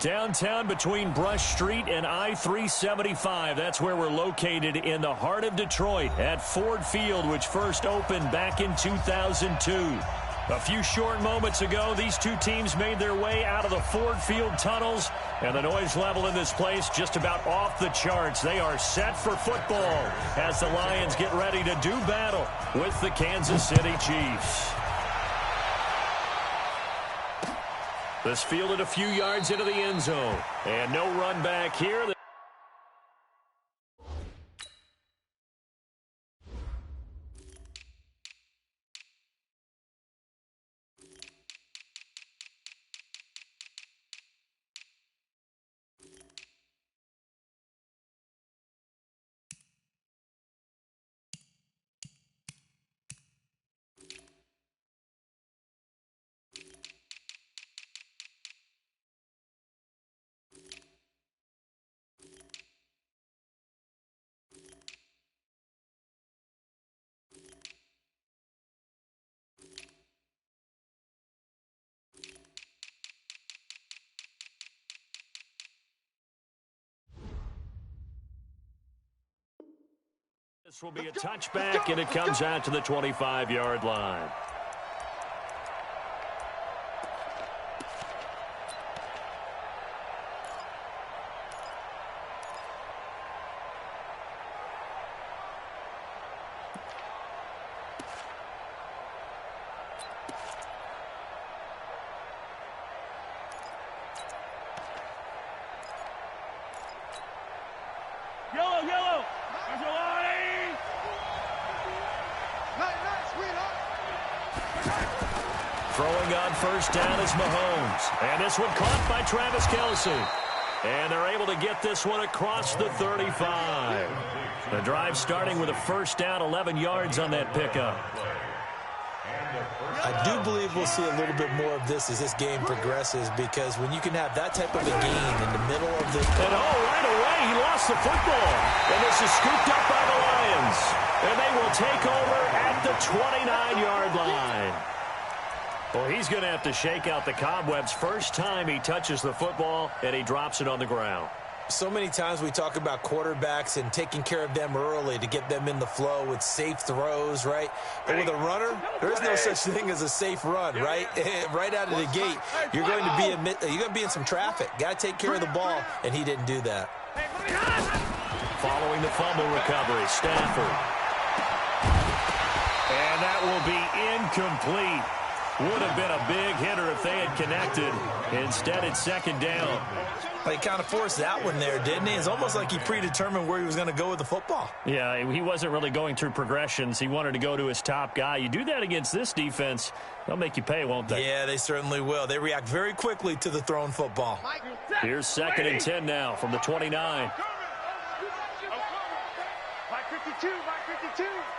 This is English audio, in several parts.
Downtown between Brush Street and I-375. That's where we're located in the heart of Detroit at Ford Field, which first opened back in 2002. A few short moments ago, these two teams made their way out of the Ford Field tunnels, and the noise level in this place just about off the charts. They are set for football as the Lions get ready to do battle with the Kansas City Chiefs. This fielded a few yards into the end zone, and no run back here. This will be a touchback, and it comes out to the 25-yard line. Yellow. Throwing on first down is Mahomes. And this one caught by Travis Kelce. And they're able to get this one across the 35. The drive starting with a first down, 11 yards on that pickup. I do believe we'll see a little bit more of this as this game progresses, because when you can have that type of a gain in the middle of the... And right away, he lost the football. And this is scooped up by the Lions. And they will take over at the 29-yard line. Well, he's going to have to shake out the cobwebs first time he touches the football, and he drops it on the ground. So many times we talk about quarterbacks and taking care of them early to get them in the flow with safe throws, right? But with a runner, there is no such thing as a safe run, right? Right out of the gate, you're going to be in some traffic. Got to take care of the ball, and he didn't do that. Following the fumble recovery, Stafford. And that will be incomplete. Would have been a big hitter if they had connected. Instead, it's second down. He kind of forced that one there, didn't he? It's almost like he predetermined where he was going to go with the football. Yeah, he wasn't really going through progressions. He wanted to go to his top guy. You do that against this defense, they'll make you pay, won't they? Yeah, they certainly will. They react very quickly to the thrown football. Here's 2nd and 10 now from the 29. 52,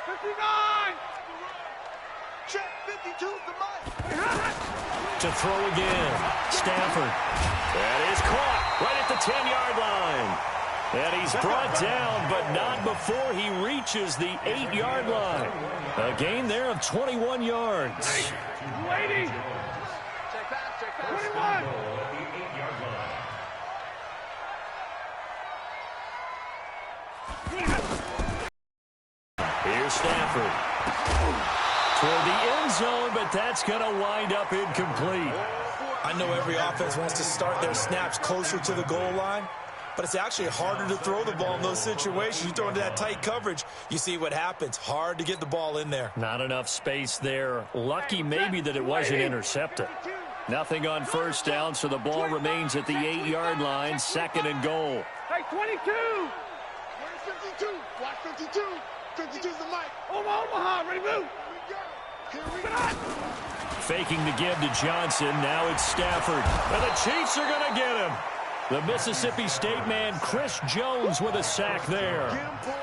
59. Check 52 is the mic. To throw again, Stafford. That is caught right at the 10-yard line. And he's brought down, but not before he reaches the 8-yard line. A gain there of 21 yards. Waiting. Check back. 21. Here's Stafford. Toward the end zone, but that's going to wind up incomplete. I know every offense wants to start their snaps closer to the goal line, but it's actually harder to throw the ball in those situations. You throw into that tight coverage, you see what happens. Hard to get the ball in there. Not enough space there. Lucky maybe that it wasn't intercepted. Nothing on first down, so the ball remains at the 8-yard line, 2nd and goal. Hey, 22. Where's 52? Watch 52. 52's the mic. Omaha, ready to move. Here we go. Faking the give to Johnson. Now it's Stafford. And the Chiefs are going to get him. The Mississippi State man, Chris Jones, with a sack there.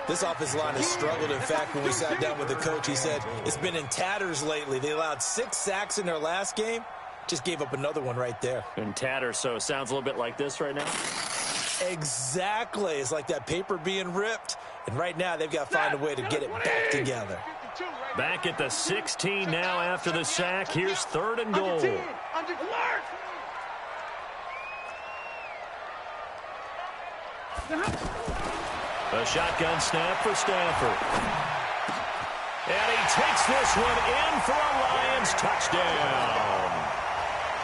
This offensive line has struggled. In fact, when we sat down with the coach, he said it's been in tatters lately. They allowed 6 sacks in their last game. Just gave up another one right there. In tatters, so it sounds a little bit like this right now. Exactly. It's like that paper being ripped. And right now, they've got to find a way to get it back together. Back at the 16 now after the sack. Here's 3rd and goal. A shotgun snap for Stanford. And he takes this one in for a Lions touchdown.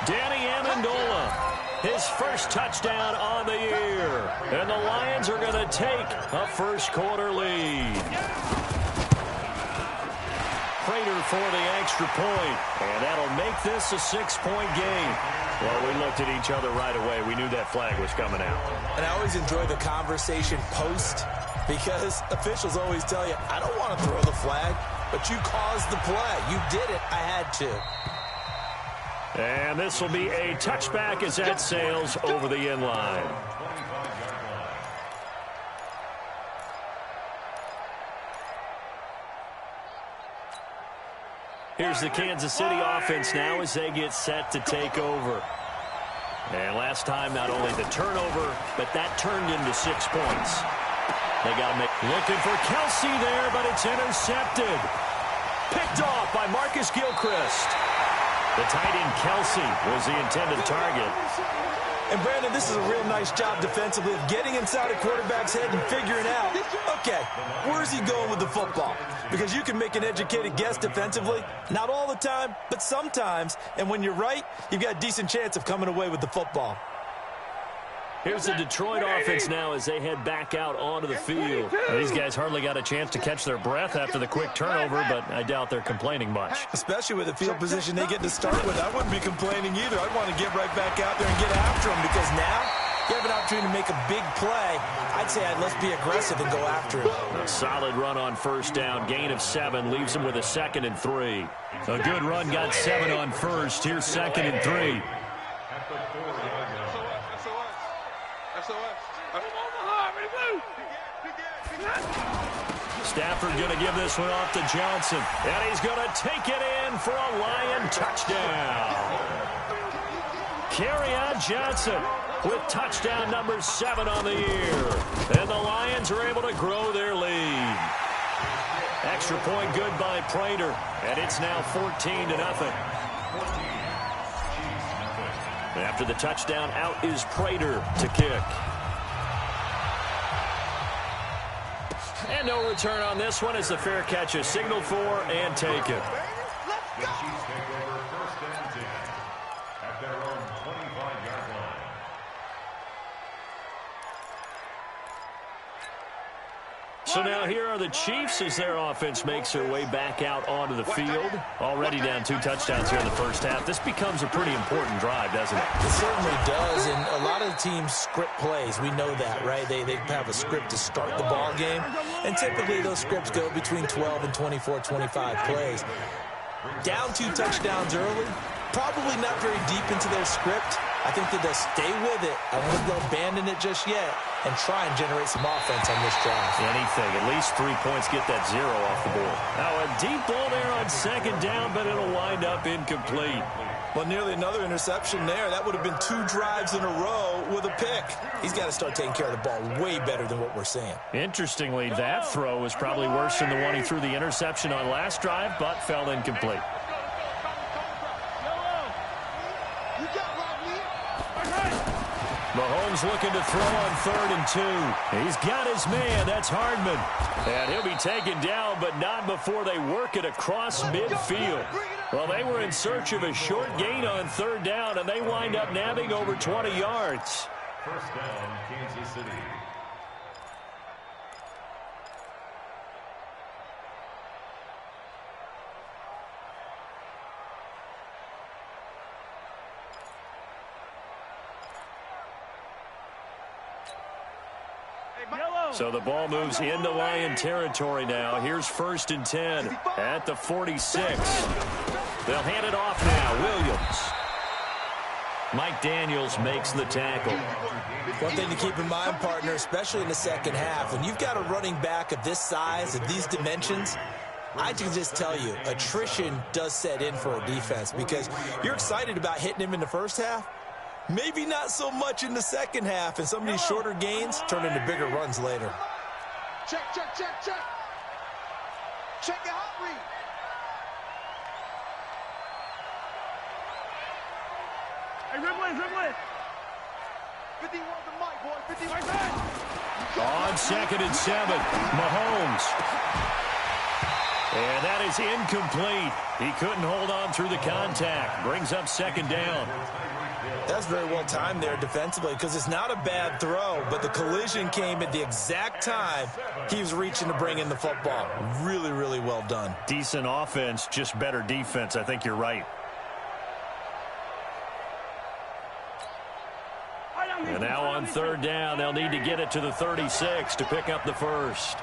Danny Amendola, his first touchdown on the year. And the Lions are going to take a first-quarter lead. Prater for the extra point, and that'll make this a 6-point game. Well, we looked at each other right away. We knew that flag was coming out. And I always enjoy the conversation post because officials always tell you, I don't want to throw the flag, but you caused the play. You did it. I had to. And this will be a touchback as that sails over the end line. Here's the Kansas City offense now as they get set to take over. And last time, not only the turnover, but that turned into 6 points. They got to make... Looking for Kelsey there, but it's intercepted. Picked off by Marcus Gilchrist. The tight end Kelsey was the intended target. And, Brandon, this is a real nice job defensively of getting inside a quarterback's head and figuring out, okay, where's he going with the football? Because you can make an educated guess defensively. Not all the time, but sometimes. And when you're right, you've got a decent chance of coming away with the football. Here's the Detroit offense now as they head back out onto the field. Well, these guys hardly got a chance to catch their breath after the quick turnover, but I doubt they're complaining much. Especially with the field position they get to start with. I wouldn't be complaining either. I'd want to get right back out there and get after them because now you have an opportunity to make a big play. I'd say let's be aggressive and go after him. A solid run on first down. Gain of 7 leaves them with a 2nd and 3. A good run got 7 on first. Here's 2nd and 3. Stafford going to give this one off to Johnson. And he's going to take it in for a Lion touchdown. Kerryon Johnson with touchdown number 7 on the year. And the Lions are able to grow their lead. Extra point good by Prater. And it's now 14-0. After the touchdown, out is Prater to kick. And no return on this one as the fair catch is signaled for and taken. So now here are the Chiefs as their offense makes their way back out onto the field. Already down 2 touchdowns here in the first half. This becomes a pretty important drive, doesn't it? It certainly does, and a lot of the teams script plays. We know that, right? They have a script to start the ball game, and typically those scripts go between 12 and 24, 25 plays. Down 2 touchdowns early, probably not very deep into their script. I think that they'll stay with it. I don't think they'll abandon it just yet and try and generate some offense on this drive. Anything. At least 3 points, get that 0 off the board. Now a deep ball there on 2nd down, but it'll wind up incomplete. Well, nearly another interception there. That would have been 2 drives in a row with a pick. He's got to start taking care of the ball way better than what we're seeing. Interestingly, that throw was probably worse than the one he threw the interception on last drive, but fell incomplete. Mahomes looking to throw on 3rd and 2. He's got his man. That's Hardman. And he'll be taken down, but not before they work it across midfield. Well, they were in search of a short gain on 3rd down, and they wind up nabbing over 20 yards. First down, Kansas City. So the ball moves into Lion territory now. Here's 1st and 10 at the 46. They'll hand it off now. Williams. Mike Daniels makes the tackle. One thing to keep in mind, partner, especially in the second half, when you've got a running back of this size, of these dimensions, I can just tell you, attrition does set in for a defense because you're excited about hitting him in the first half. Maybe not so much in the second half, and some of these shorter gains turn into bigger runs later. Check. Check your hot read. Hey, dribble it. 50 wants the mic, boy. 50 right there. On 2nd and 7, Mahomes. And that is incomplete. He couldn't hold on through the contact. Brings up 2nd down. That's very well timed there defensively because it's not a bad throw, but the collision came at the exact time he was reaching to bring in the football. Really, really well done. Decent offense, just better defense. I think you're right. And now on 3rd down, they'll need to get it to the 36 to pick up the first.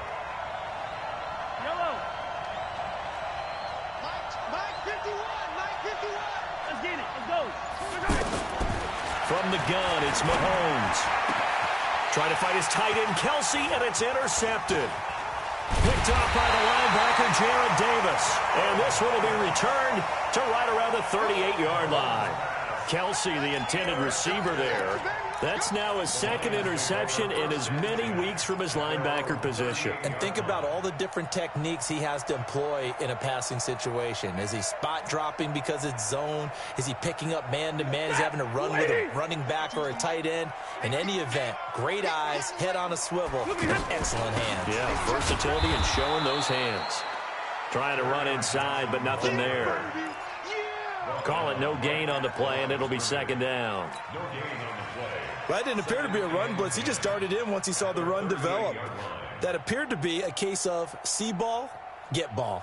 From the gun, it's Mahomes. Trying to fight his tight end, Kelsey, and it's intercepted. Picked off by the linebacker, Jared Davis. And this one will be returned to right around the 38-yard line. Kelsey, the intended receiver there. That's now his 2nd interception in as many weeks from his linebacker position. And think about all the different techniques he has to employ in a passing situation. Is he spot dropping because it's zone? Is he picking up man-to-man? Is he having to run with a running back or a tight end? In any event, great eyes, head on a swivel, and excellent hands. Yeah, versatility and showing those hands. Trying to run inside, but nothing there. Call it no gain on the play, and it'll be 2nd down. Well, that didn't appear to be a run blitz. He just darted in once he saw the run develop. That appeared to be a case of see ball, get ball.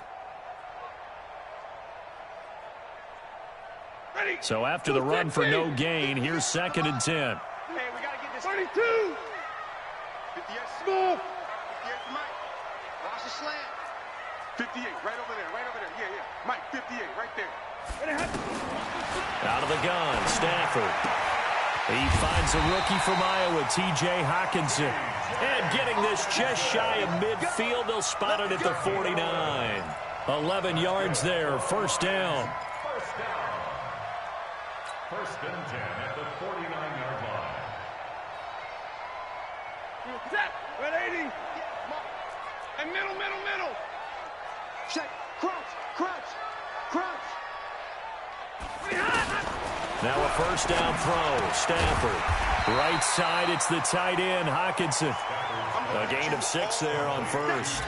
So after the run for no gain, here's 2nd and 10. Hey, we got to get this. 32. 58. Small. 58 for Mike. Watch the slant. 58, right over there, right over there. Yeah, yeah. Mike, 58, right there. Out of the gun, Stafford. He finds a rookie from Iowa, T.J. Hawkinson. And getting this just shy of midfield, they'll spot it at the 49. 11 yards there, 1st down. First and 10 at the 49-yard line. Set. 180. And middle. Check. Crunch. Now a 1st down throw. Stafford. Right side, it's the tight end, Hawkinson. A gain of 6 there on 1st.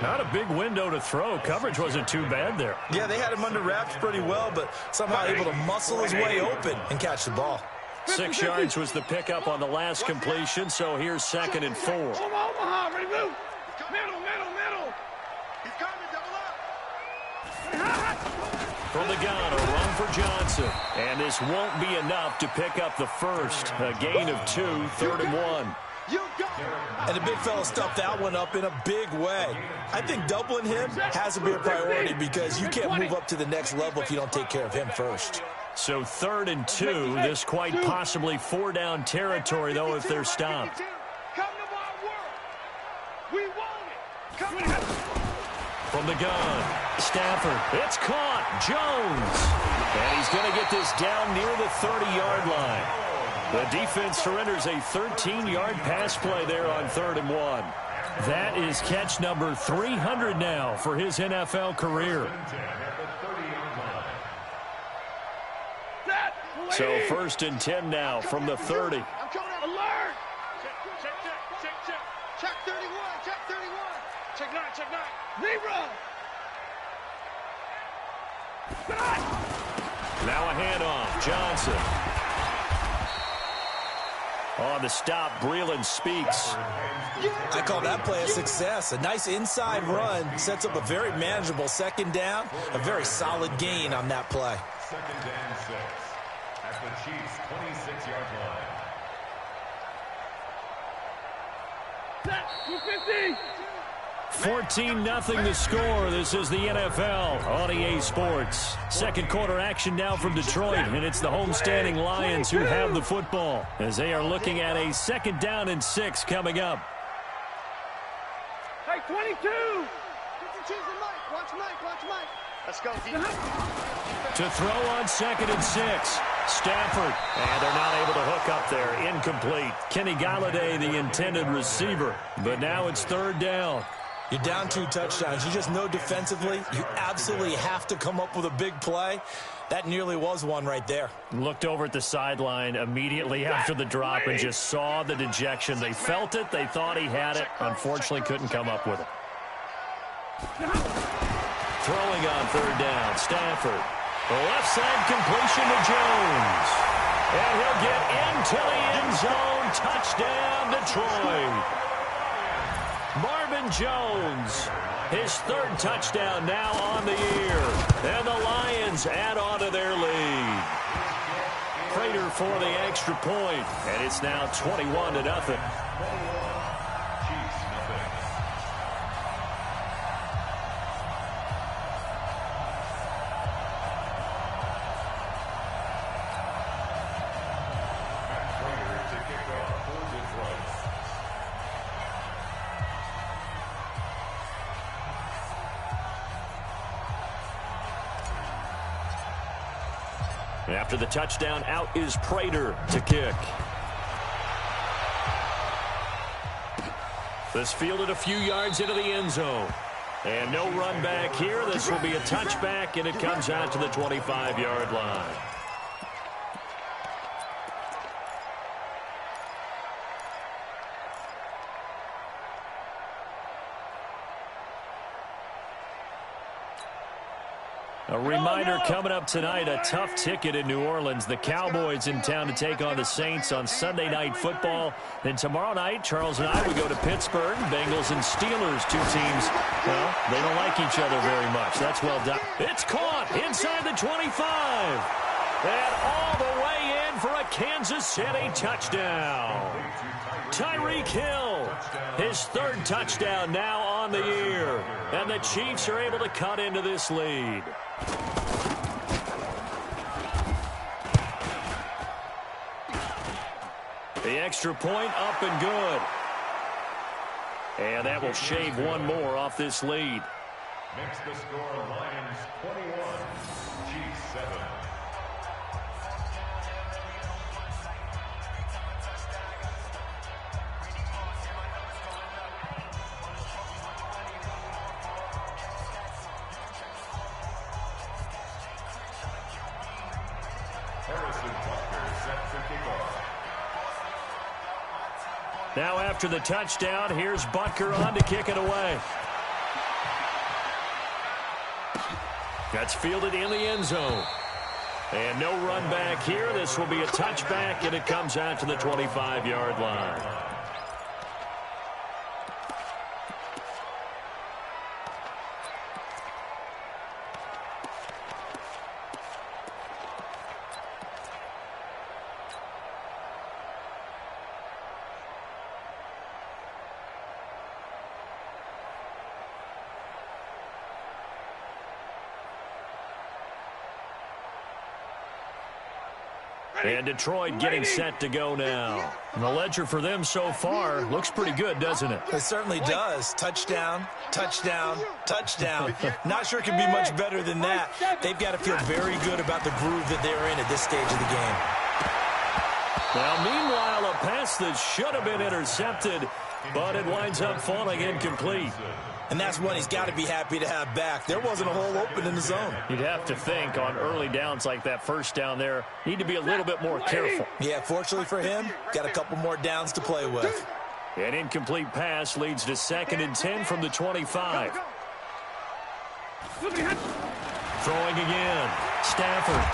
Not a big window to throw. Coverage wasn't too bad there. Yeah, they had him under wraps pretty well, but somehow able to muscle his way open and catch the ball. 6 yards was the pickup on the last completion, so here's 2nd and 4. Omaha, ready, move. Middle. He's coming, double up. From the gun, a run for Johnson. And this won't be enough to pick up the first. A gain of 2, 3rd and 1. And the big fella stuffed that one up in a big way. I think doubling him has to be a priority because you can't move up to the next level if you don't take care of him first. So 3rd and 2, this quite possibly 4-down territory, though, if they're stopped. From the gun, Stafford, it's caught, Jones. And he's going to get this down near the 30-yard line. The defense surrenders a 13-yard pass play there on 3rd and 1. That is catch number 300 now for his NFL career. So 1st and 10 now from the 30. I'm coming out. Alert! Check 31. Check 9. Zebra! Now a handoff. Johnson. On the stop, Breeland speaks. I call that play a success. A nice inside run sets up a very manageable 2nd down. A very solid gain on that play. 2nd and 6 at the Chiefs' 26-yard line. Set. 250. 14-0 the score. This is the NFL on EA Sports. Second quarter action now from Detroit, and it's the homestanding Lions who have the football as they are looking at a 2nd down and 6 coming up. Hey, 22. 52's the Mike. Watch Mike. Let's go. To throw on 2nd and 6. Stafford, and they're not able to hook up there. Incomplete. Kenny Galladay, the intended receiver, but now it's 3rd down. You're down 2 touchdowns. You just know defensively you absolutely have to come up with a big play. That nearly was one right there. Looked over at the sideline immediately after the drop and just saw the dejection. They felt it. They thought he had it. Unfortunately, couldn't come up with it. Throwing on third down, Stafford. Left side completion to Jones. And he'll get into the end zone. Touchdown, Detroit. Marvin Jones, his third touchdown now on the year. And the Lions add on to their lead. Prater for the extra point. And it's now 21-0. After the touchdown, out is Prater to kick. This fielded a few yards into the end zone. And no run back here. This will be a touchback, and it comes out to the 25-yard line. A reminder coming up tonight, a tough ticket in New Orleans. The Cowboys in town to take on the Saints on Sunday Night Football. Then tomorrow night, Charles and I, we go to Pittsburgh. Bengals and Steelers, two teams, well, they don't like each other very much. That's well done. It's caught inside the 25. And all the way in for a Kansas City touchdown. Tyreek Hill, his third touchdown now on the year. And the Chiefs are able to cut into this lead. The extra point up and good. And that will shave one more off this lead. Makes the score Lions 21, Chiefs 7. Now after the touchdown, here's Butker on to kick it away. That's fielded in the end zone. And no run back here. This will be a touchback, and it comes out to the 25-yard line. And Detroit getting set to go now. And the ledger for them so far looks pretty good, doesn't it? It certainly does. Touchdown, touchdown, touchdown. Not sure it can be much better than that. They've got to feel very good about the groove that they're in at this stage of the game. Now, meanwhile, a pass that should have been intercepted, but it winds up falling incomplete. And that's one he's got to be happy to have back. There wasn't a hole open in the zone. You'd have to think on early downs like that first down there, need to be a little bit more careful. Yeah, fortunately for him, got a couple more downs to play with. An incomplete pass leads to 2nd and 10 from the 25. Throwing again. Stafford.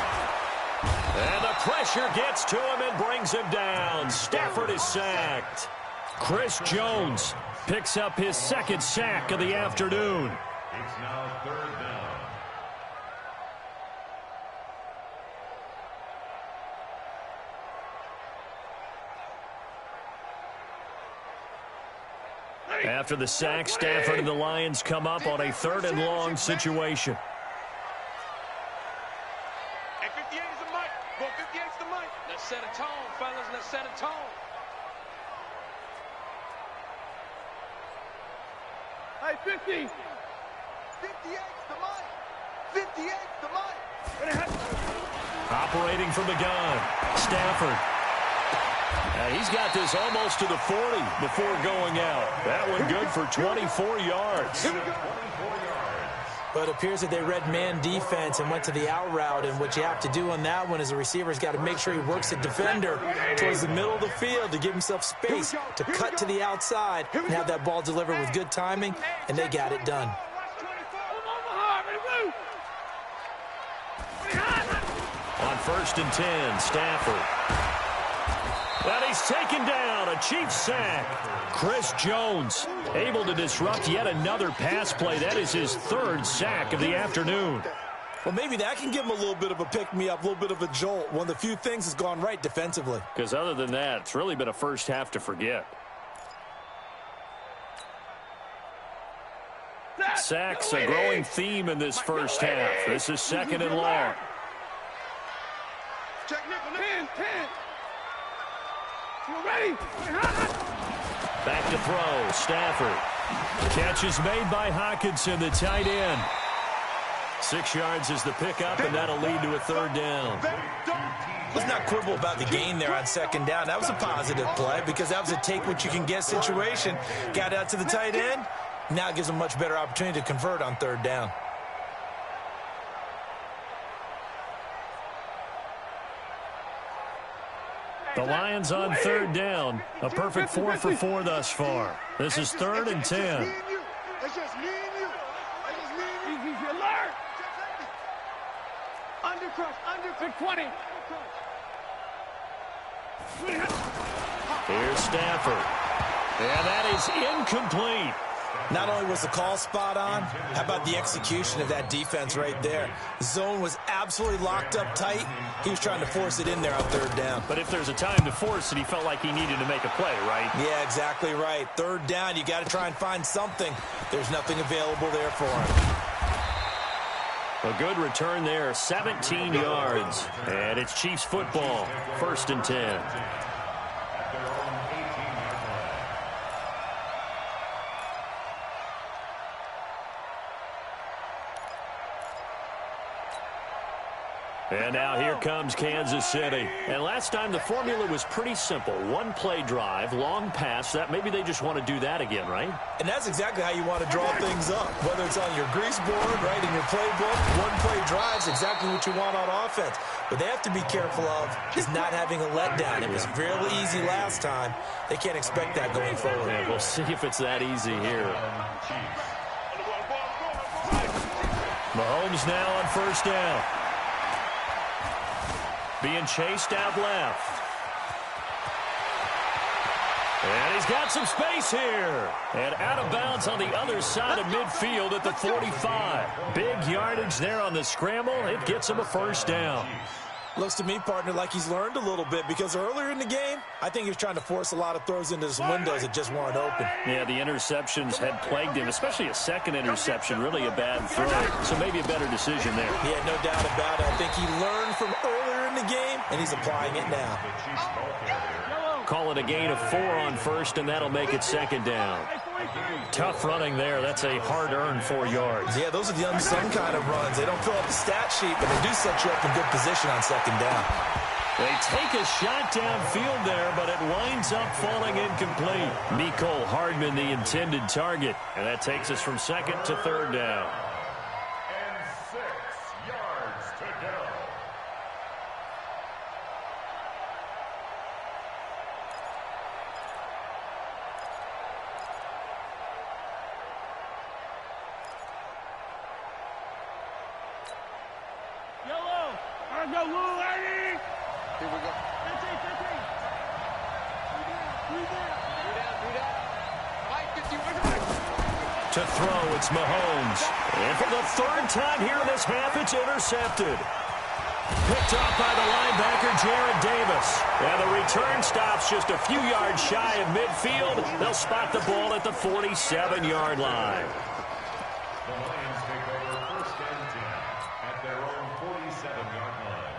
And the pressure gets to him and brings him down. Stafford is sacked. Chris Jones picks up his second sack of the afternoon. It's now 3rd down. After the sack, Stafford and the Lions come up on a 3rd and long situation. Hey, 58 is the mic. Go 58 is the mic. Let's set a tone, fellas. Let's set a tone. Hey, 50. 58's the mic. 58's the mic. Operating from the gun, Stafford. He's got this almost to the 40 before going out. That one good for 24 yards. But it appears that they read man defense and went to the out route, and what you have to do on that one is the receiver's got to make sure he works the defender towards the middle of the field to give himself space to cut to the outside and have that ball delivered with good timing, and they got it done. On 1st and 10, Stafford. And he's taken down, a Chiefs sack. Chris Jones able to disrupt yet another pass play. That is his 3rd sack of the afternoon. Well, maybe that can give him a little bit of a pick-me-up, a little bit of a jolt. One of the few things that's gone right defensively. Because other than that, it's really been a first half to forget. Sacks a growing theme in this first half. This is 2nd and long. Check nickel, 10. You ready? Back to throw, Stafford. Catch is made by Hockenson, the tight end. 6 yards is the pickup, and that'll lead to a 3rd down. Let's not quibble about the gain there on 2nd down. That was a positive play because that was a take-what-you-can-get situation. Got out to the tight end. Now it gives them a much better opportunity to convert on 3rd down. The Lions on 3rd down. A perfect 4 for 4 thus far. This is 3rd and 10. It's just me and you. It's just me and you. Easy alert. Under 20. Here's Stafford. And that is incomplete. Not only was the call spot on, how about the execution of that defense right there? The zone was absolutely locked up tight. He was trying to force it in there on 3rd down. But if there's a time to force it, he felt like he needed to make a play, right? Yeah, exactly right. 3rd down, you got to try and find something. There's nothing available there for him. A good return there, 17 yards. And it's Chiefs football, 1st and 10. And now here comes Kansas City. And last time the formula was pretty simple. 1 play drive, long pass. That maybe they just want to do that again, right? And that's exactly how you want to draw things up. Whether it's on your grease board, right, in your playbook, 1 play drive is exactly what you want on offense. What they have to be careful of is not having a letdown. It was real easy last time. They can't expect that going forward. Yeah, we'll see if it's that easy here. Mahomes now on 1st down. Being chased out left. And he's got some space here. And out of bounds on the other side of midfield at the 45. Big yardage there on the scramble. It gets him a 1st down. Looks to me, partner, like he's learned a little bit because earlier in the game, I think he was trying to force a lot of throws into his windows that just weren't open. Yeah, the interceptions had plagued him, especially a 2nd interception, really a bad throw. So maybe a better decision there. Yeah, no doubt about it. I think he learned from earlier in the game, and he's applying it now. Call it a gain of 4 on 1st, and that'll make it 2nd down. Tough running there. That's a hard-earned 4 yards. Yeah, those are the unsung kind of runs. They don't fill up the stat sheet, but they do set you up in good position on 2nd down. They take a shot downfield there, but it winds up falling incomplete. Mecole Hardman, the intended target. And that takes us from 2nd to 3rd down. And 6 yards to go. Here we go. To throw, it's Mahomes. And for the 3rd time here in this half, it's intercepted. Picked off by the linebacker, Jared Davis. And the return stops just a few yards shy of midfield. They'll spot the ball at the 47-yard line. The Lions take over 1st and 10 at their own 47-yard line.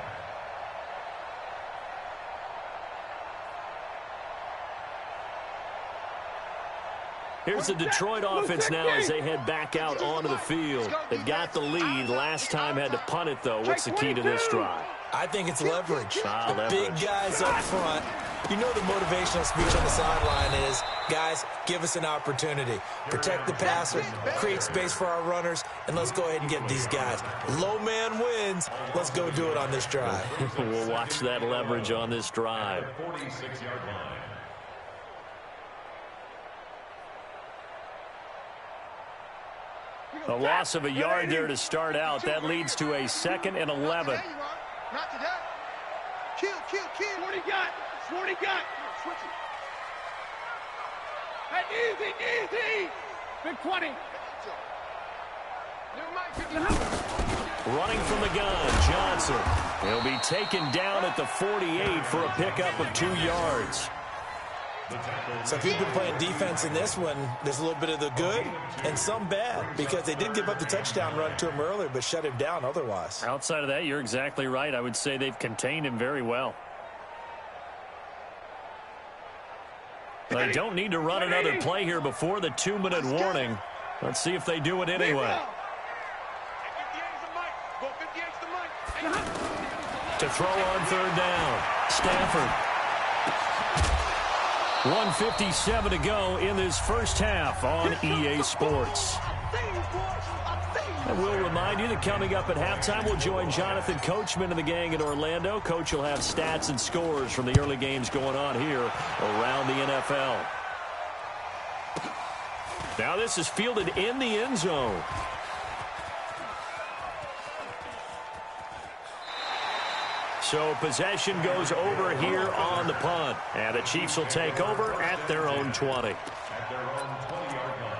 Here's the Detroit offense now as they head back out onto the field. They've got the lead. Last time had to punt it, though. What's the key to this drive? I think it's leverage. The leverage. big guys up front You know the motivational speech on the sideline is, guys, give us an opportunity. Protect the passer, create space for our runners, and let's go ahead and get these guys. Low man wins. Let's go do it on this drive. We'll watch that leverage on this drive. 46-yard line. A loss of a yard there to start out. That leads to a 2nd and 11. Not today. Kill. What he got? What he got? Switch it. Hey, easy. Big 20. Running from the gun, Johnson. He'll be taken down at the 48 for a pickup of 2 yards. So if you've been playing defense in this one, there's a little bit of the good and some bad, because they did give up the touchdown run to him earlier but shut him down otherwise. Outside of that, you're exactly right. I would say they've contained him very well. They don't need to run another play here before the 2-minute warning. Let's see if they do it anyway. To throw on 3rd down, Stafford. 1:57 to go in this first half on EA Sports. And we'll remind you that coming up at halftime, we'll join Jonathan Coachman and the gang in Orlando. Coach will have stats and scores from the early games going on here around the NFL. Now this is fielded in the end zone. So possession goes over here on the punt. And the Chiefs will take over at their own 20. At their own 20-yard line.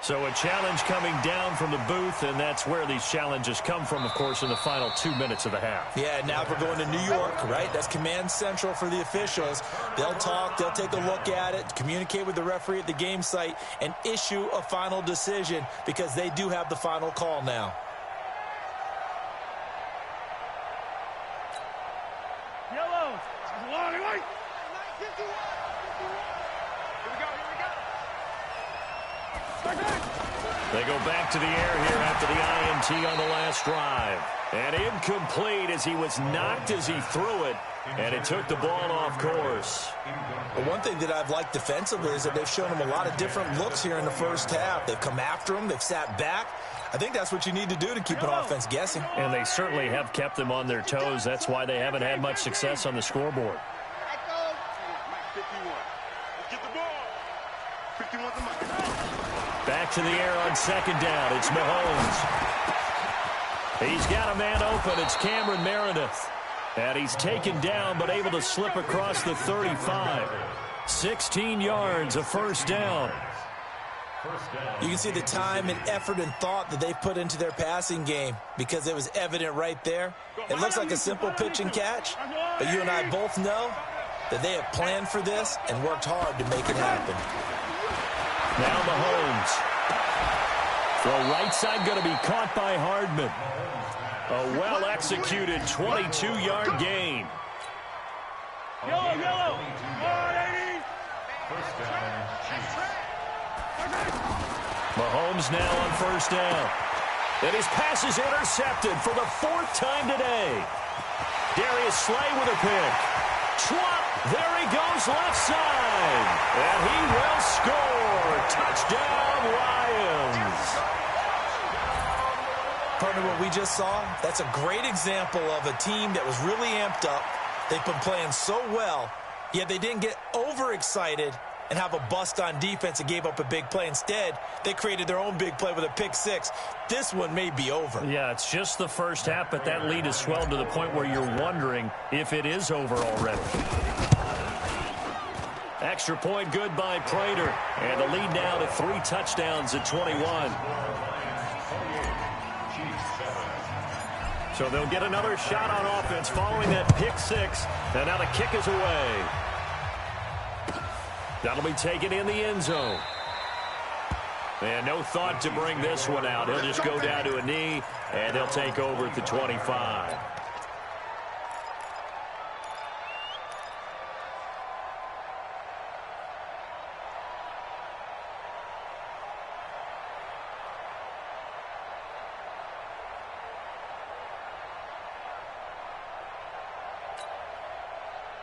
So a challenge coming down from the booth, and that's where these challenges come from, of course, in the final 2 minutes of the half. Yeah, now we're going to New York, right? That's command central for the officials. They'll talk, they'll take a look at it, communicate with the referee at the game site, and issue a final decision, because they do have the final call now. Yellow. They go back to the air here after the INT on the last drive. And incomplete as he was knocked as he threw it. And it took the ball off course. But one thing that I've liked defensively is that they've shown him a lot of different looks here in the first half. They've come after him. They've sat back. I think that's what you need to do to keep an offense guessing. And they certainly have kept them on their toes. That's why they haven't had much success on the scoreboard. Back to the air on 2nd down. It's Mahomes. He's got a man open. It's Cameron Meredith. And he's taken down but able to slip across the 35. 16 yards, a first down. You can see the time and effort and thought that they've put into their passing game, because it was evident right there. It looks like a simple pitch and catch, but you and I both know that they have planned for this and worked hard to make it happen. Now Mahomes. Throw right side, going to be caught by Hardman. A well-executed 22-yard gain. Yellow. First down, Chiefs. Mahomes now on 1st down. And his pass is intercepted for the 4th time today. Darius Slay with a pick. Schwab, there he goes left side. And he will score. Touchdown, Lions. Partner, what we just saw, that's a great example of a team that was really amped up. They've been playing so well, yet they didn't get overexcited and have a bust on defense and gave up a big play. Instead, they created their own big play with a pick 6. This one may be over. Yeah, it's just the first half, but that lead has swelled to the point where you're wondering if it is over already. Extra point good by Prater. And the lead now to 3 touchdowns at 21. So they'll get another shot on offense following that pick 6. And now the kick is away. That'll be taken in the end zone. And no thought to bring this one out. He'll just go down to a knee, and they'll take over at the 25.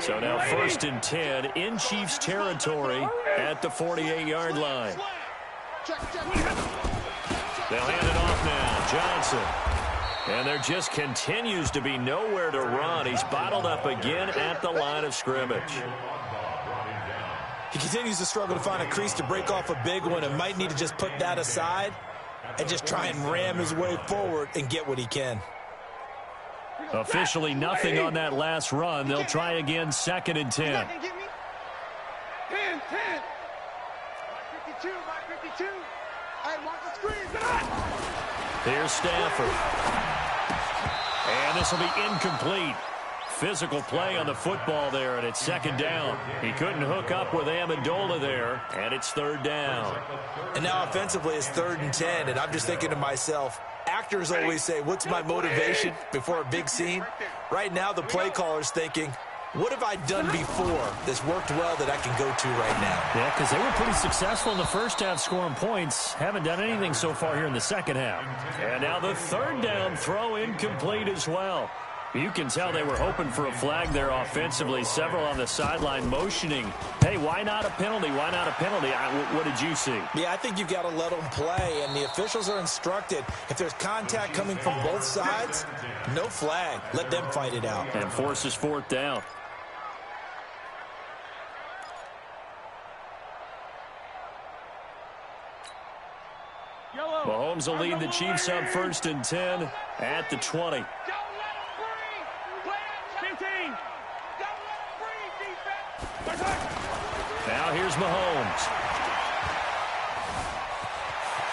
So now 1st and 10 in Chiefs territory at the 48-yard line. They'll hand it off now. Johnson. And there just continues to be nowhere to run. He's bottled up again at the line of scrimmage. He continues to struggle to find a crease to break off a big one and might need to just put that aside and just try and ram his way forward and get what he can. Officially nothing on that last run. They'll try again 2nd and 10. 10, 10. 52, 52. Hey, watch the screen. Here's Stafford. And this will be incomplete. Physical play on the football there, and it's 2nd down. He couldn't hook up with Amendola there, and it's 3rd down. And now offensively it's 3rd and 10, and I'm just thinking to myself, actors always say, what's my motivation before a big scene? Right now the play caller's thinking, what have I done before that's worked well that I can go to right now? Yeah, because they were pretty successful in the first half scoring points. Haven't done anything so far here in the second half. And now the 3rd down throw incomplete as well. You can tell they were hoping for a flag there offensively. Several on the sideline motioning, hey, why not a penalty? Why not a penalty? What did you see? Yeah, I think you've got to let them play, and the officials are instructed, if there's contact coming from both sides, no flag. Let them fight it out. And forces 4th down. Mahomes will lead the Chiefs up 1st and 10 at the 20. Now here's Mahomes.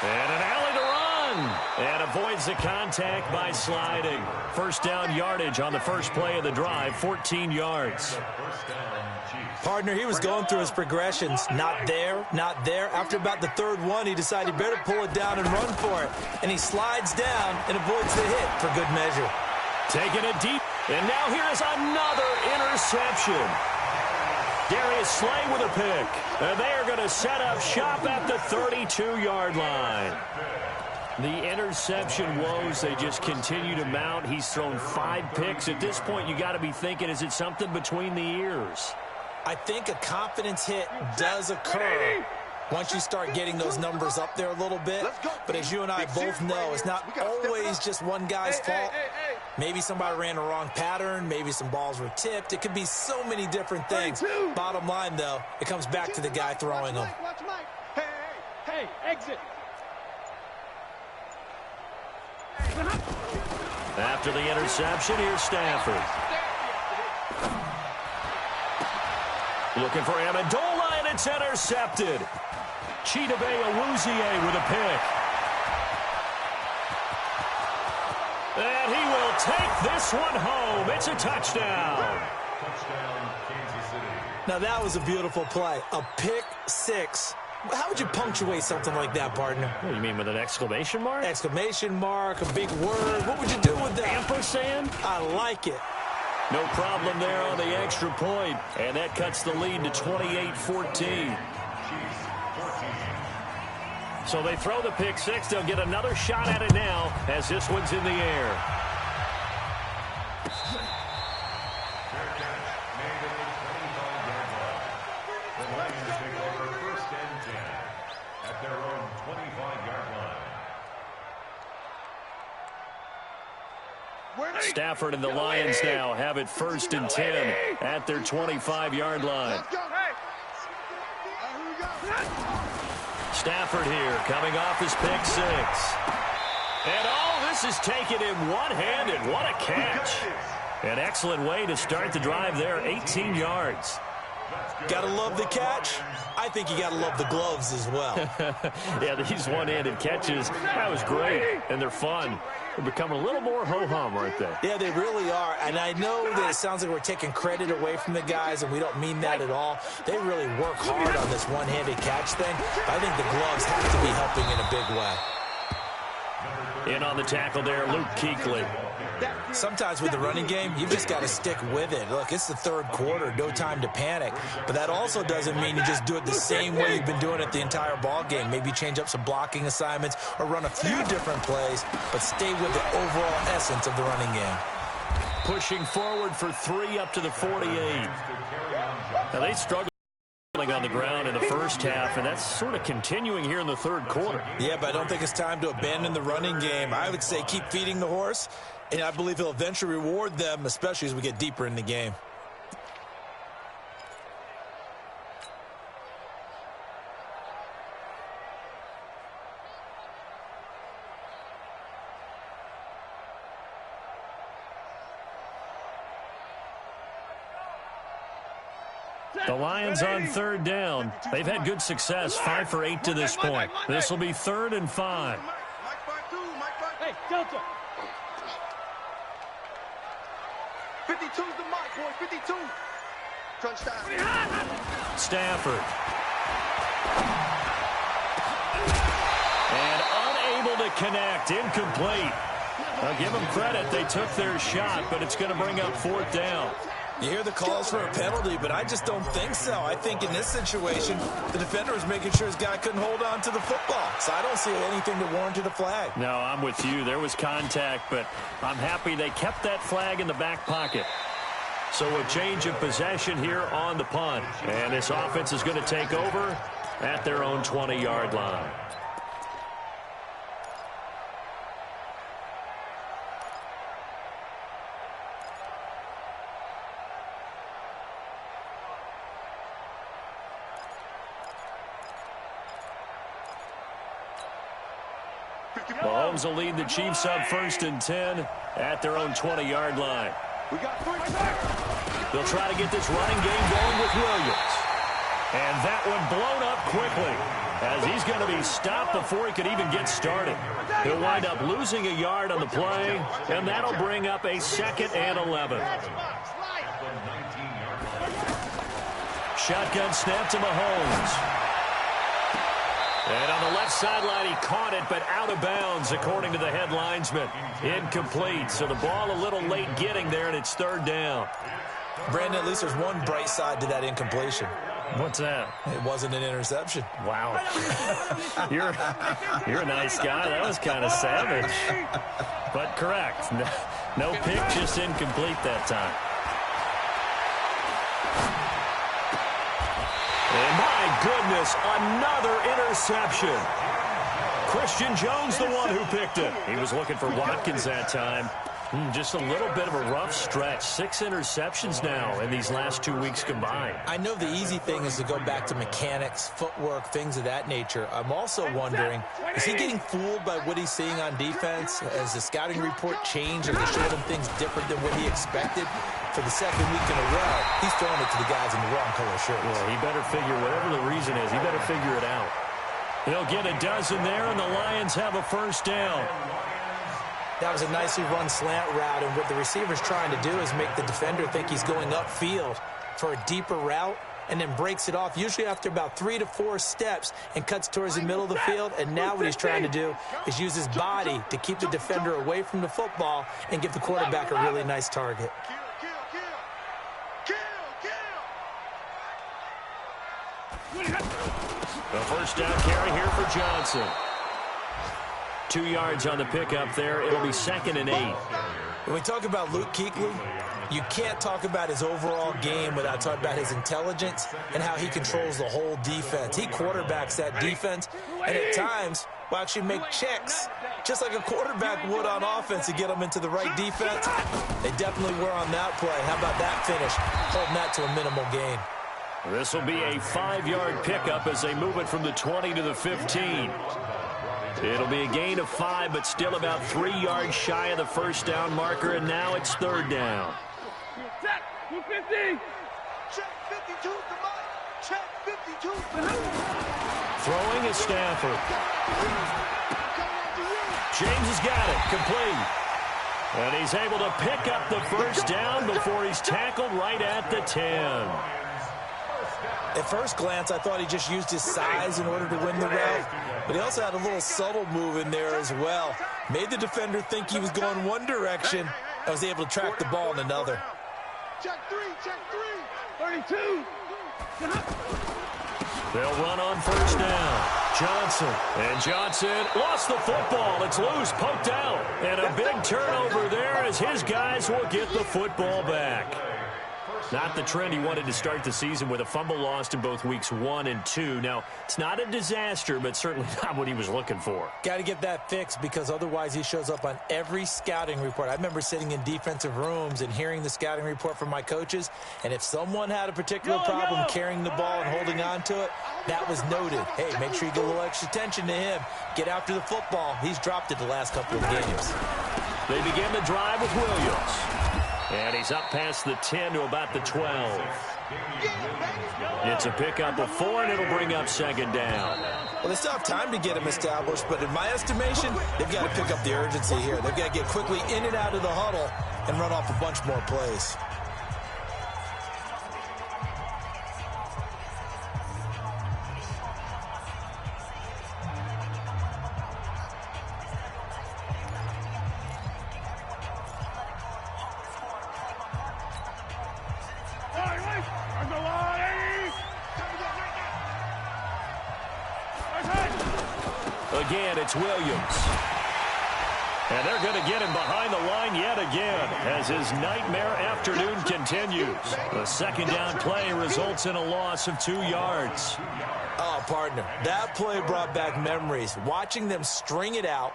And an alley to run. And avoids the contact by sliding. 1st down yardage on the first play of the drive, 14 yards. Partner, he was going through his progressions. Not there, not there. After about the 3rd one, he decided he better pull it down and run for it. And he slides down and avoids the hit for good measure. Taking it deep. And now here is another interception. Darius Slay with a pick. And they are going to set up shop at the 32-yard line. The interception woes, they just continue to mount. He's thrown 5 picks. At this point, you got to be thinking, is it something between the ears? I think a confidence hit does occur once you start getting those numbers up there a little bit. But as you and I both know, it's not always just one guy's fault. Maybe somebody ran a wrong pattern. Maybe some balls were tipped. It could be so many different things. Bottom line, though, it comes back to the guy throwing them. Hey, exit. After the interception, here's Stafford. Looking for Amendola, and it's intercepted. Chidobe Awuzie with a pick. And he will take this one home. It's a touchdown. Now, that was a beautiful play. A pick 6. How would you punctuate something like that, partner? What do you mean, with an exclamation mark? Exclamation mark, a big word. What would you do with that? Ampersand? I like it. No problem there on the extra point. And that cuts the lead to 28-14. So they throw the pick 6. They'll get another shot at it now as this one's in the air. Stafford and the Lions now have it 1st and 10 at their 25-yard line. Stafford here coming off his pick 6. And all this is taken in one-handed. What a catch. An excellent way to start the drive there, 18 yards. Gotta love the catch. I think you gotta love the gloves as well. Yeah, these one-handed catches, that was great, and they're fun. They're becoming a little more ho-hum, aren't they? Yeah, they really are, and I know that it sounds like we're taking credit away from the guys, and we don't mean that at all. They really work hard on this one-handed catch thing. I think the gloves have to be helping in a big way. In on the tackle there, Luke Kuechly. Sometimes with the running game, you've just got to stick with it. Look, it's the 3rd quarter, no time to panic. But that also doesn't mean you just do it the same way you've been doing it the entire ball game. Maybe change up some blocking assignments or run a few different plays, but stay with the overall essence of the running game. pushing forward for 3 up to the 48. Now, they struggled on the ground in the first half, and that's sort of continuing here in the third quarter. Yeah, but I don't think it's time to abandon the running game. I would say keep feeding the horse, and I believe he'll eventually reward them, especially as we get deeper in the game. The Lions on third down. They've had good success, 5 for 8 to this point. This will be 3rd and 5. Hey, Delta. 52's the mic, boy. 52. Crunch time. Stafford. And unable to connect. Incomplete. I'll give them credit. They took their shot, but it's going to bring up 4th down. You hear the calls for a penalty, but I just don't think so. I think in this situation, the defender was making sure his guy couldn't hold on to the football. So I don't see anything that warranted a flag. No, I'm with you. There was contact, but I'm happy they kept that flag in the back pocket. So a change of possession here on the punt. And this offense is going to take over at their own 20-yard line. Mahomes will lead the Chiefs up 1st and 10 at their own 20-yard line. They'll try to get this running game going with Williams. And that one blown up quickly as he's going to be stopped before he could even get started. He'll wind up losing a yard on the play, and that'll bring up a 2nd and 11. Shotgun snap to Mahomes. And on the left sideline, he caught it, but out of bounds, according to the head linesman. Incomplete, so the ball a little late getting there, and it's 3rd down. Brandon, at least there's one bright side to that incompletion. What's that? It wasn't an interception. Wow. You're a nice guy. That was kind of savage. But correct. No pick, just incomplete that time. And my goodness, another interception. Christian Jones, the one who picked it. He was looking for Watkins that time. Just a little bit of a rough stretch. 6 interceptions now in these last 2 weeks combined. I know the easy thing is to go back to mechanics, footwork, things of that nature. I'm also wondering, is he getting fooled by what he's seeing on defense? Has the scouting report changed and they showed him things different than what he expected? For the 2nd week in a row, he's throwing it to the guys in the wrong color shirts. Well, he better figure, whatever the reason is, he better figure it out. He'll get a dozen there, and the Lions have a 1st down. That was a nicely run slant route, and what the receiver's trying to do is make the defender think he's going upfield for a deeper route and then breaks it off, usually after about 3 to 4 steps, and cuts towards the middle of the field. And now what he's trying to do is use his body to keep the defender away from the football and give the quarterback a really nice target. The 1st down carry here for Johnson. 2 yards on the pickup there. It'll be 2nd and 8. When we talk about Luke Kuechly, you can't talk about his overall game without talking about his intelligence and how he controls the whole defense. He quarterbacks that defense, and at times will actually make checks, just like a quarterback would on offense to get them into the right defense. They definitely were on that play. How about that finish? Holding that to a minimal gain. This will be a 5-yard pickup as they move it from the 20 to the 15. It'll be a gain of 5, but still about 3 yards shy of the 1st down marker, and now it's 3rd down. Check 250. Check 52 to Mike. Check 52 to Throwing is Stafford. James has got it, complete. And he's able to pick up the 1st down before he's tackled right at the 10. At first glance, I thought he just used his size in order to win the route, but he also had a little subtle move in there as well. Made the defender think he was going one direction and was able to track the ball in another. check 3. 32. They'll run on 1st down. Johnson. And Johnson lost the football. It's loose, poked out. And a big turnover there as his guys will get the football back. Not the trend he wanted to start the season with a fumble lost in both weeks 1 and 2. Now, it's not a disaster, but certainly not what he was looking for. Got to get that fixed because otherwise he shows up on every scouting report. I remember sitting in defensive rooms and hearing the scouting report from my coaches, and if someone had a particular problem carrying the ball and holding on to it, that was noted. Hey, make sure you get a little extra attention to him. Get after the football. He's dropped it the last couple of games. They begin the drive with Williams. And he's up past the 10 to about the 12. It's a pickup of 4, and it'll bring up second down. Well, they still have time to get him established, but in my estimation, they've got to pick up the urgency here. They've got to get quickly in and out of the huddle and run off a bunch more plays. Again, it's Williams. And they're going to get him behind the line yet again as his nightmare afternoon continues. The second down play results in a loss of 2 yards. Oh, partner, that play brought back memories. Watching them string it out,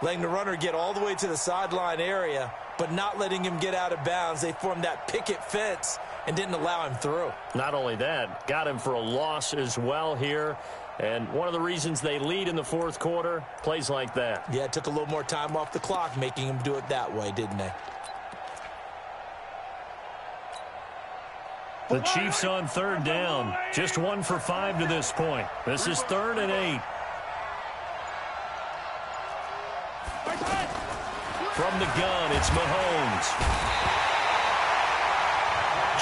letting the runner get all the way to the sideline area, but not letting him get out of bounds. They formed that picket fence and didn't allow him through. Not only that, got him for a loss as well here. And one of the reasons they lead in the fourth quarter, plays like that. Yeah, it took a little more time off the clock, making him do it that way, didn't they? The Chiefs on third down. Just 1 for 5 to this point. This is 3rd and 8. From the gun, it's Mahomes.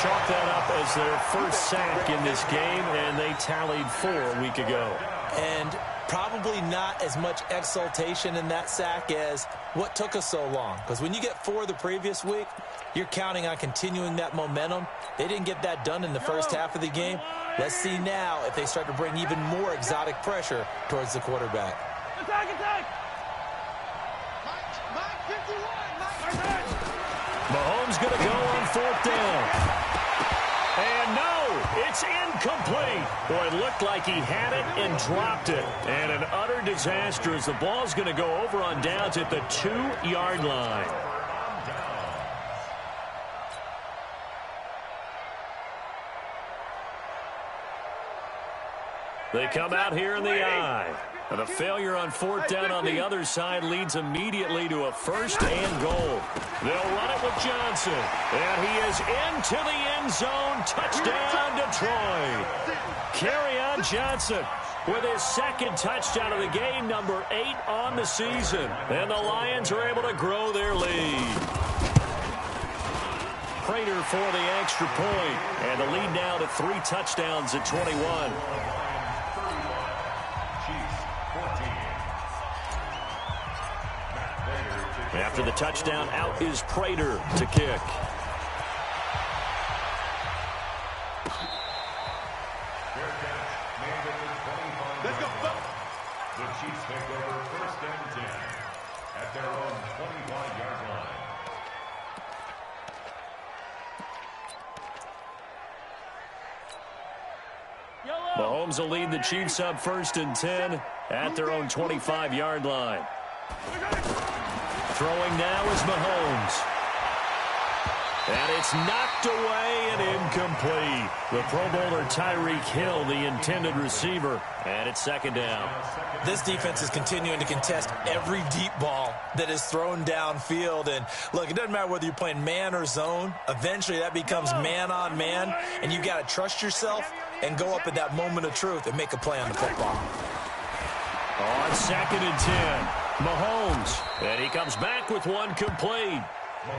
Chalk that up as their first sack in this game, and they tallied 4 a week ago. And probably not as much exultation in that sack as what took us so long. Because when you get 4 the previous week, you're counting on continuing that momentum. They didn't get that done in the first half of the game. Let's see now if they start to bring even more exotic pressure towards the quarterback. Attack, attack! Mike 51, Mahomes going to go on 4th down. And no, it's incomplete. Boy, it looked like he had it and dropped it. And an utter disaster as the ball's going to go over on downs at the 2-yard line. They come out here in the I. And a failure on 4th down on the other side leads immediately to a 1st and goal. They'll run it with Johnson. And he is into the end zone. Touchdown, Detroit. Kerryon Johnson with his 2nd touchdown of the game, number 8 on the season. And the Lions are able to grow their lead. Prater for the extra point. And the lead now to 3 touchdowns at 21. After the touchdown, out is Prater to kick. Let's go. The Chiefs take over 1st and 10 at their own 25-yard line. Mahomes will lead the Chiefs up 1st and 10 at their own 25-yard line. Throwing now is Mahomes. And it's knocked away and incomplete. The Pro Bowler Tyreek Hill, the intended receiver. And it's 2nd down. This defense is continuing to contest every deep ball that is thrown downfield. And look, it doesn't matter whether you're playing man or zone. Eventually that becomes man on man. And you've got to trust yourself and go up at that moment of truth and make a play on the football. On 2nd and 10, Mahomes. And he comes back with one complete.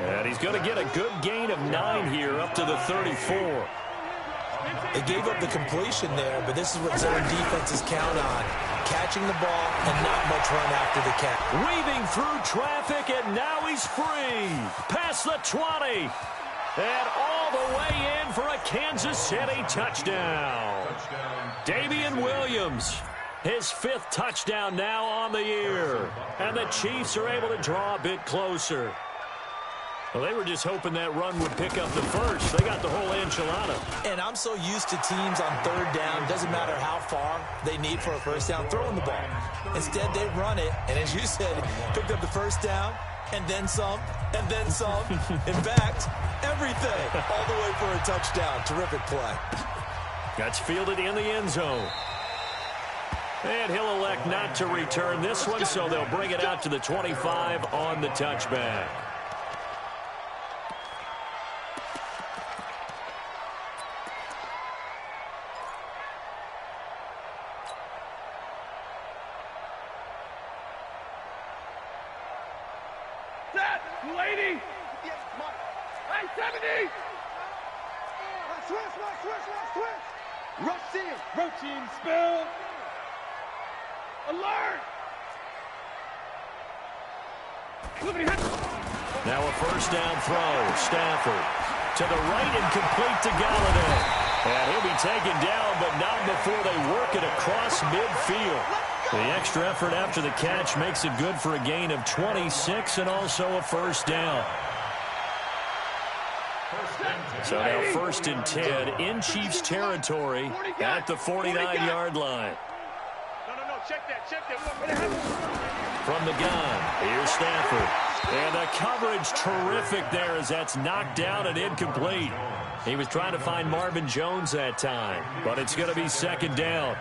And he's going to get a good gain of 9 here up to the 34. They gave up the completion there, but this is what zone defenses count on. Catching the ball and not much run after the catch. Weaving through traffic, and now he's free. Past the 20. And all the way in for a Kansas City touchdown. Damian Williams. His 5th touchdown now on the year. And the Chiefs are able to draw a bit closer. Well, they were just hoping that run would pick up the first. They got the whole enchilada. And I'm so used to teams on 3rd down, doesn't matter how far they need for a first down, throwing the ball. Instead, they run it, and as you said, picked up the first down, and then some, and then some. In fact, everything, all the way for a touchdown. Terrific play. That's fielded in the end zone. And he'll elect not to return this one, so they'll bring it out to the 25 on the touchback. Lady! Hey, 70! Switch! Rush in, spill! Alert! Now a first down throw. Stafford to the right and complete to Galladay. And he'll be taken down, but not before they work it across midfield. The extra effort after the catch makes it good for a gain of 26 and also a first down. So now 1st and 10 in Chiefs territory at the 49-yard line. No, check that. From the gun, here's Stafford. And the coverage terrific there as that's knocked down and incomplete. He was trying to find Marvin Jones that time, but it's going to be 2nd down.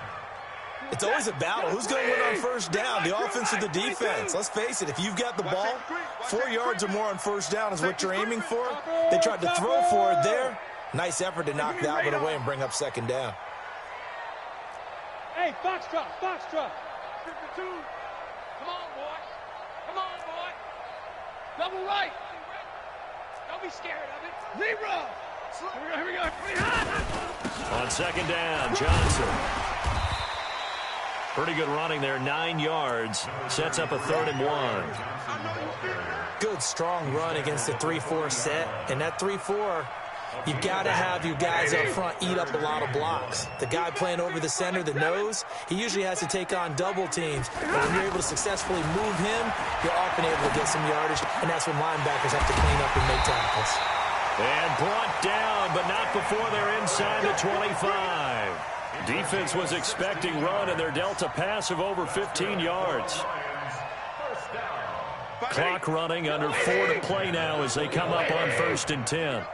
It's always a battle. Who's going to win on first down, the offense or the defense? Let's face it, if you've got the ball, 4 yards or more on first down is what you're aiming for. They tried to throw for it there. Nice effort to knock that one away and bring up 2nd down. Hey, Foxtrot. 52. Come on, boy. Double right. Don't be scared of it. Zero. Here we go. On 2nd down, Johnson. Pretty good running there, 9 yards. Sets up a 3rd and 1. Good, strong run against the 3-4 set. And that 3-4, you got to have your guys up front eat up a lot of blocks. The guy playing over the center, the nose, he usually has to take on double teams. But when you're able to successfully move him, you're often able to get some yardage. And that's when linebackers have to clean up and make tackles. And brought down, but not before they're inside the 25. Defense was expecting run, and they're dealt a pass of over 15 yards. Clock running, under 4 to play now as they come up on 1st and 10.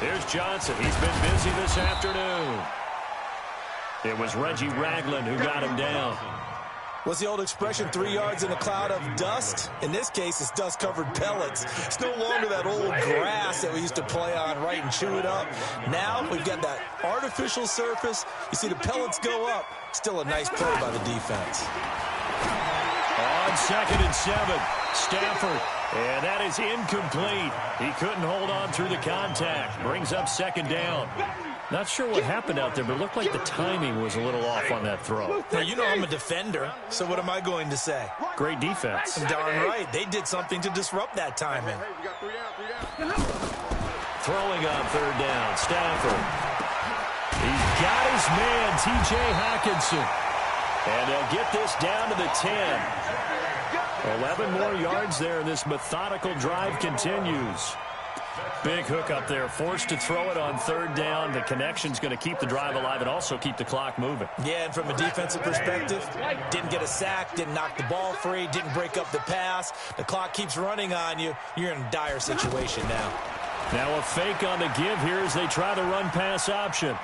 Here's Johnson. He's been busy this afternoon. It was Reggie Ragland who got him down. What's the old expression, 3 yards in a cloud of dust? In this case, it's dust-covered pellets. It's no longer that old grass that we used to play on, right, and chew it up. Now we've got that artificial surface. You see the pellets go up. Still a nice play by the defense. On 2nd and 7, Stafford. And that is incomplete. He couldn't hold on through the contact. Brings up 2nd down. Not sure what happened out there, but it looked like the timing was a little off on that throw. Now, you know I'm a defender, so what am I going to say? Great defense. Darn right. They did something to disrupt that timing. Throwing on 3rd down, Stafford. He's got his man, T.J. Hockenson. And they'll get this down to the 10. 11 more yards there. This methodical drive continues. Big hook up there, forced to throw it on 3rd down. The connection's going to keep the drive alive and also keep the clock moving. Yeah, and from a defensive perspective, didn't get a sack, didn't knock the ball free, didn't break up the pass. The clock keeps running on you. You're in a dire situation now. Now a fake on the give here as they try the run-pass option.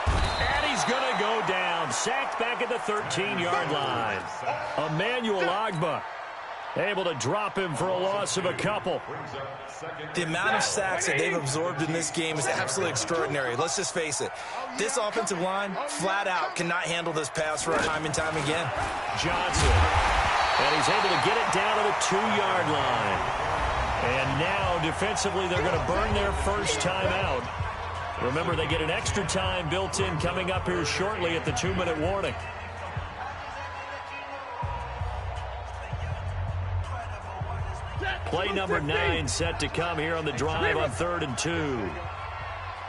And he's going to go down. Sacked back at the 13-yard line. Emmanuel Ogbah able to drop him for a loss of a couple. The amount of sacks that they've absorbed in this game is absolutely extraordinary. Let's just face it. This offensive line, flat out, cannot handle this pass rush time and time again. Johnson. And he's able to get it down to the 2-yard line. And now, defensively, they're going to burn their first time out. Remember, they get an extra time built in coming up here shortly at the 2-minute warning. Play number 9 set to come here on the drive on 3rd and 2.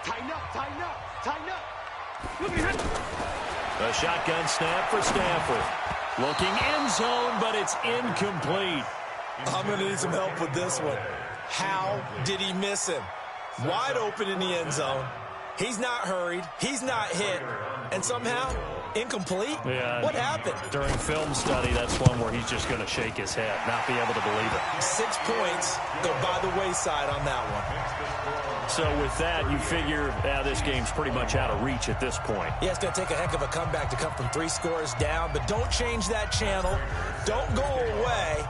Tighten up. A shotgun snap for Stafford. Looking end zone, but it's incomplete. I'm going to need some help with this one. How did he miss him? Wide open in the end zone. He's not hurried. He's not hit. And somehow, incomplete? Yeah. What happened? During film study, that's one where he's just going to shake his head, not be able to believe it. 6 points go by the wayside on that one. So with that, you figure this game's pretty much out of reach at this point. Yeah, it's going to take a heck of a comeback to come from 3 scores down, but don't change that channel. Don't go away.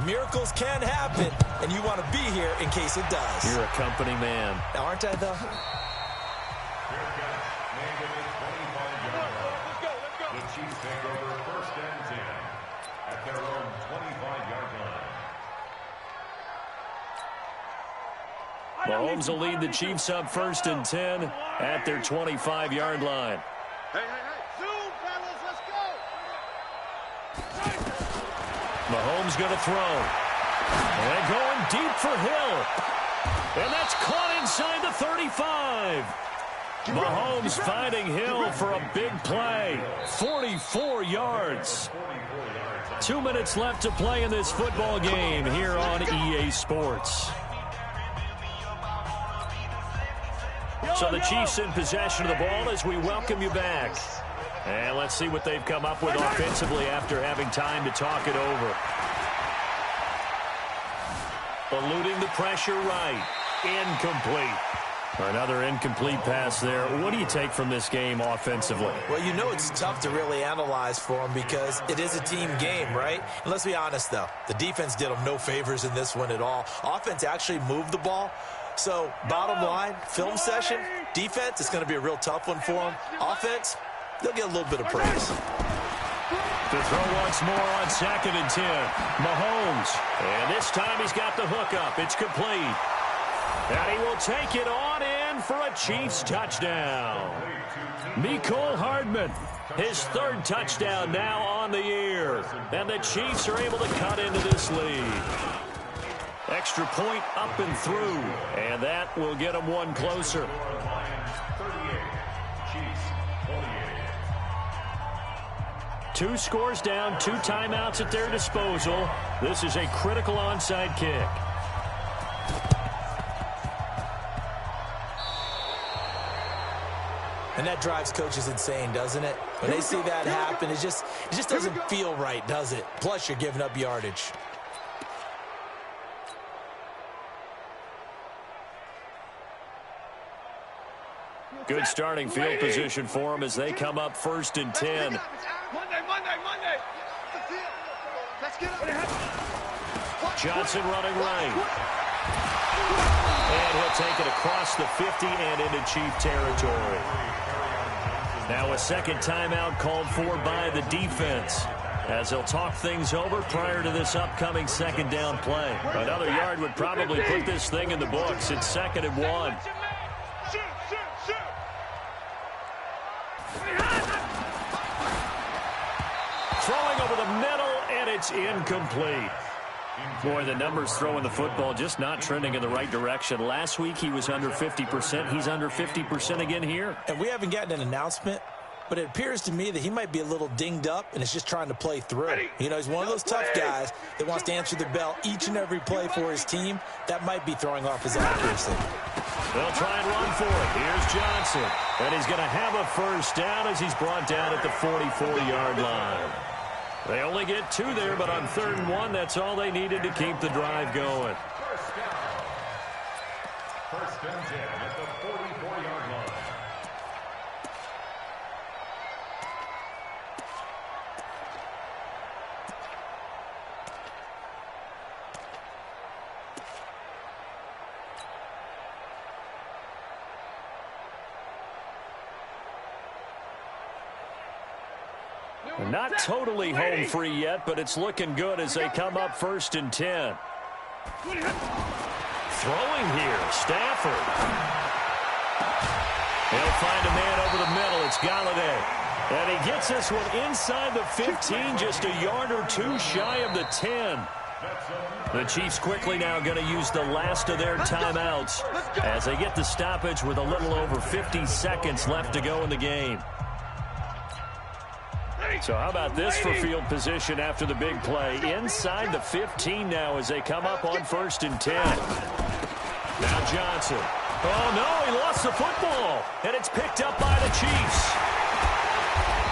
Miracles can happen, and you want to be here in case it does. You're a company man. Aren't I, though? The Chiefs take over 1st and 10 at their own 25-yard line. Mahomes will lead the Chiefs up 1st and 10 at their 25-yard line. Hey. Zoom, fellas, let's go. Mahomes going to throw. And going deep for Hill. And that's caught inside the 35. Mahomes finding Hill for a big play. 44 yards. 2 minutes left to play in this football game here on EA Sports. So the Chiefs in possession of the ball as we welcome you back. And let's see what they've come up with offensively after having time to talk it over. Eluding the pressure right. Incomplete. Another incomplete pass there. What do you take from this game offensively? Well, you know it's tough to really analyze for them because it is a team game, right? And let's be honest, though. The defense did them no favors in this one at all. Offense actually moved the ball. So, bottom line, film session, defense, it's going to be a real tough one for them. Offense, they'll get a little bit of praise. To throw once more on 2nd and 10. Mahomes. And this time he's got the hookup. It's complete. And he will take it on in for a Chiefs touchdown. Mecole Hardman, his 3rd touchdown now on the year. And the Chiefs are able to cut into this lead. Extra point up and through. And that will get them one closer. Two scores down, 2 timeouts at their disposal. This is a critical onside kick. And that drives coaches insane, doesn't it? When they see that happen, it just doesn't feel right, does it? Plus, you're giving up yardage. Good starting field position for them as they come up 1st and 10. Monday. Let's get up. Johnson running right. And he'll take it across the 50 and into Chief territory. Now a 2nd timeout called for by the defense as they'll talk things over prior to this upcoming 2nd down play. Another yard would probably put this thing in the books. It's 2nd and 1. Throwing over the middle, and it's incomplete. Boy, the numbers throwing the football just not trending in the right direction. Last week he was under 50%. He's under 50% again here. And we haven't gotten an announcement, but it appears to me that he might be a little dinged up and is just trying to play through. You know, he's one of those tough guys that wants to answer the bell each and every play for his team. That might be throwing off his accuracy. They'll try and run for it. Here's Johnson. And he's going to have a 1st down as he's brought down at the 44-yard line. They only get 2 there, but on 3rd and 1, that's all they needed to keep the drive going. 1st and 10 at the 44-yard line. Not totally home free yet, but it's looking good as they come up 1st and 10. Throwing here, Stafford. He'll find a man over the middle. It's Galladay. And he gets this one inside the 15, just a yard or 2 shy of the 10. The Chiefs quickly now going to use the last of their timeouts as they get the stoppage with a little over 50 seconds left to go in the game. So how about this for field position after the big play? Inside the 15 now as they come up on 1st and 10. Now Johnson. Oh, no, he lost the football. And it's picked up by the Chiefs.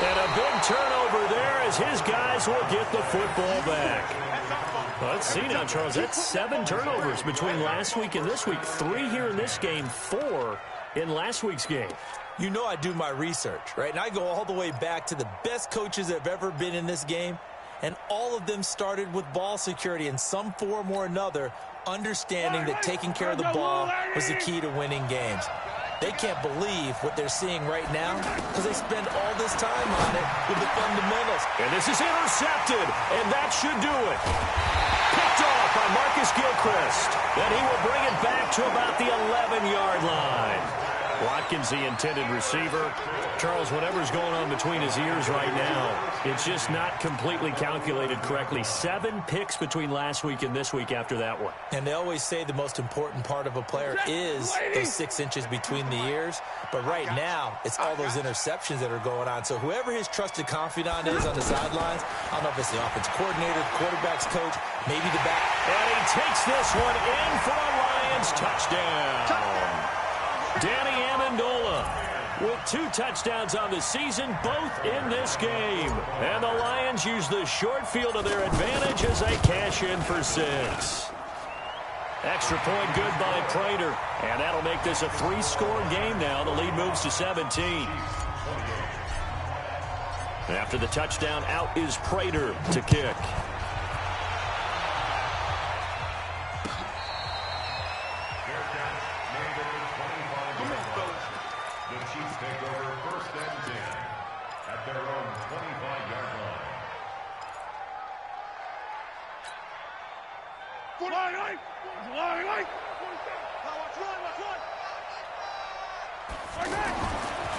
And a big turnover there as his guys will get the football back. Well, let's see now, Charles. That's 7 turnovers between last week and this week. 3 here in this game, 4 in last week's game. You know I do my research, right? And I go all the way back to the best coaches that have ever been in this game. And all of them started with ball security in some form or another, understanding that taking care of the ball was the key to winning games. They can't believe what they're seeing right now because they spend all this time on it with the fundamentals. And this is intercepted, and that should do it. Picked off by Marcus Gilchrist. Then he will bring it back to about the 11-yard line. Watkins, the intended receiver. Charles, whatever's going on between his ears right now, it's just not completely calculated correctly. 7 picks between last week and this week after that one. And they always say the most important part of a player is those 6 inches between the ears. But right now, it's all those interceptions that are going on. So whoever his trusted confidant is on the sidelines, I don't know if it's the offensive coordinator, quarterback's coach, maybe the back. And he takes this one in for a Lions touchdown. Danny Amendola with 2 touchdowns on the season, both in this game. And the Lions use the short field to their advantage as they cash in for 6. Extra point good by Prater. And that'll make this a 3-score game now. The lead moves to 17. After the touchdown, out is Prater to kick.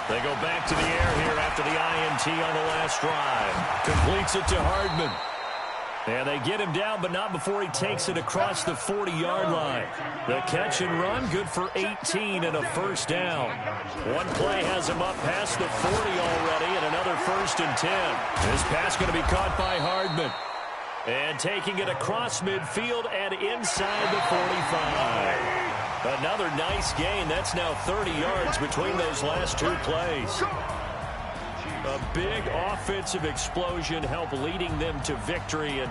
They go back to the air here after the INT on the last drive. Completes it to Hardman. And they get him down, but not before he takes it across the 40-yard line. The catch and run, good for 18 and a first down. One play has him up past the 40 already, and another 1st and 10. This pass going to be caught by Hardman. And taking it across midfield and inside the 45. Another nice gain. That's now 30 yards between those last 2 plays. A big offensive explosion helped leading them to victory. And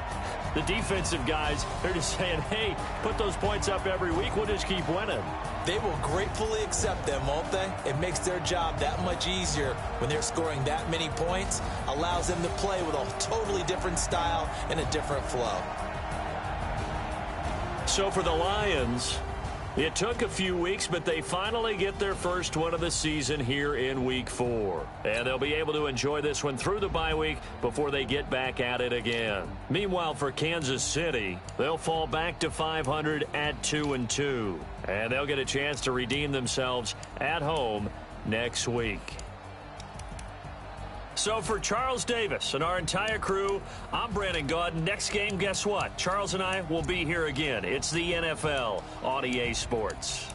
the defensive guys, they're just saying, hey, put those points up every week. We'll just keep winning. They will gratefully accept them, won't they? It makes their job that much easier when they're scoring that many points. Allows them to play with a totally different style and a different flow. So for the Lions, it took a few weeks, but they finally get their first one of the season here in Week 4. And they'll be able to enjoy this one through the bye week before they get back at it again. Meanwhile, for Kansas City, they'll fall back to 500 at 2-2. And they'll get a chance to redeem themselves at home next week. So for Charles Davis and our entire crew, I'm Brandon Gaudin. Next game, guess what? Charles and I will be here again. It's the NFL on EA Sports.